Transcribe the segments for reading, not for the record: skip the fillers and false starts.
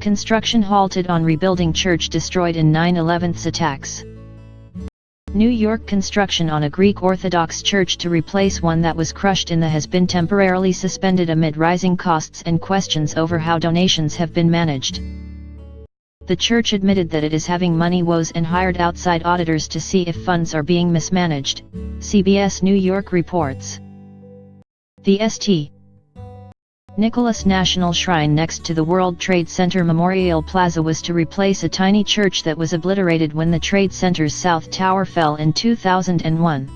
Construction halted on rebuilding church destroyed in 9/11 attacks. New York construction on a Greek Orthodox church to replace one that was crushed in the has been temporarily suspended amid rising costs and questions over how donations have been managed. The church admitted that it is having money woes and hired outside auditors to see if funds are being mismanaged, CBS New York reports. The St. Nicholas National Shrine next to the World Trade Center Memorial Plaza was to replace a tiny church that was obliterated when the Trade Center's South Tower fell in 2001.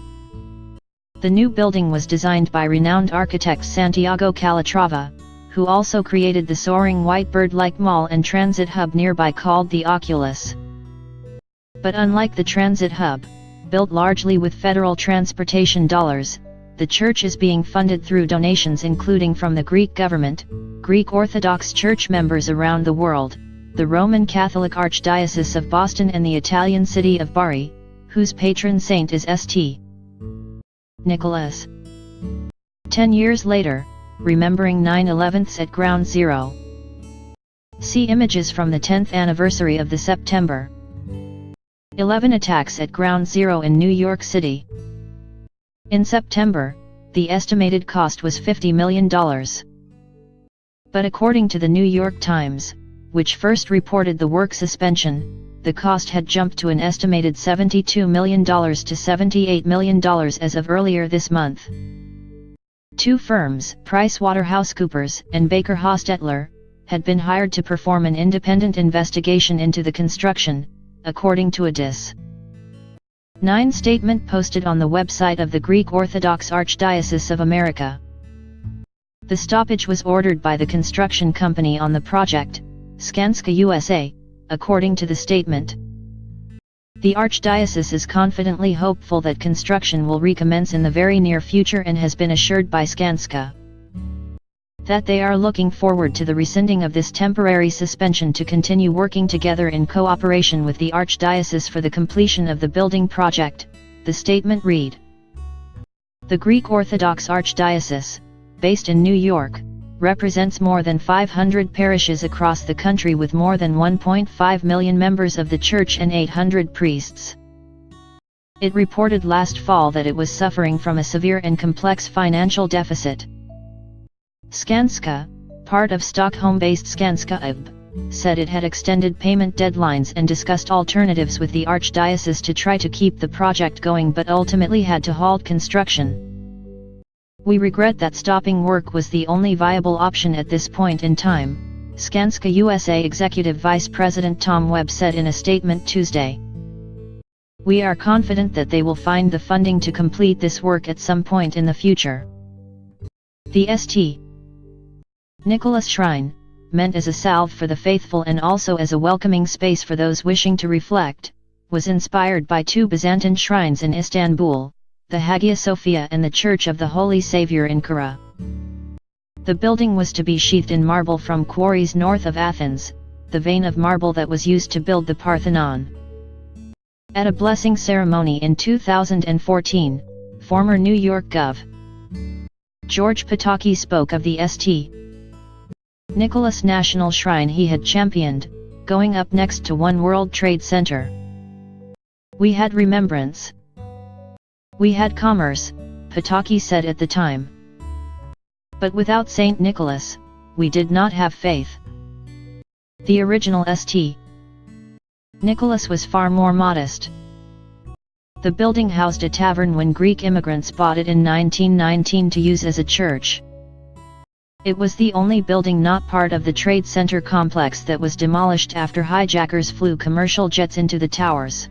The new building was designed by renowned architect Santiago Calatrava, who also created the soaring white bird-like mall and transit hub nearby called the Oculus. But unlike the transit hub, built largely with federal transportation dollars, the church is being funded through donations including from the Greek government, Greek Orthodox Church members around the world, the Roman Catholic Archdiocese of Boston and the Italian city of Bari, whose patron saint is St. Nicholas. 10 years later, remembering 9/11 at Ground Zero. See images from the 10th anniversary of the September 11 attacks at Ground Zero in New York City. In September, the estimated cost was $50 million. But according to the New York Times, which first reported the work suspension, the cost had jumped to an estimated $72 million to $78 million as of earlier this month. Two firms, PricewaterhouseCoopers and Baker Hostetler, had been hired to perform an independent investigation into the construction, according to a Dis. 9 statement posted on the website of the Greek Orthodox Archdiocese of America. The stoppage was ordered by the construction company on the project, Skanska USA, according to the statement. The Archdiocese is confidently hopeful that construction will recommence in the very near future and has been assured by Skanska that they are looking forward to the rescinding of this temporary suspension to continue working together in cooperation with the Archdiocese for the completion of the building project, the statement read. The Greek Orthodox Archdiocese, based in New York, represents more than 500 parishes across the country with more than 1.5 million members of the church and 800 priests. It reported last fall that it was suffering from a severe and complex financial deficit. Skanska, part of Stockholm-based Skanska AB, said it had extended payment deadlines and discussed alternatives with the Archdiocese to try to keep the project going but ultimately had to halt construction. We regret that stopping work was the only viable option at this point in time, Skanska USA Executive Vice President Tom Webb said in a statement Tuesday. We are confident that they will find the funding to complete this work at some point in the future. The St. Nicholas Shrine, meant as a salve for the faithful and also as a welcoming space for those wishing to reflect, was inspired by 2 Byzantine shrines in Istanbul, the Hagia Sophia and the Church of the Holy Saviour in Kara. The building was to be sheathed in marble from quarries north of Athens, the vein of marble that was used to build the Parthenon. At a blessing ceremony in 2014, former New York Gov. George Pataki spoke of the St. Nicholas National Shrine he had championed, going up next to One World Trade Center. We had remembrance. We had commerce, Pataki said at the time. But without St. Nicholas, we did not have faith. The original St. Nicholas was far more modest. The building housed a tavern when Greek immigrants bought it in 1919 to use as a church. It was the only building not part of the Trade Center complex that was demolished after hijackers flew commercial jets into the towers.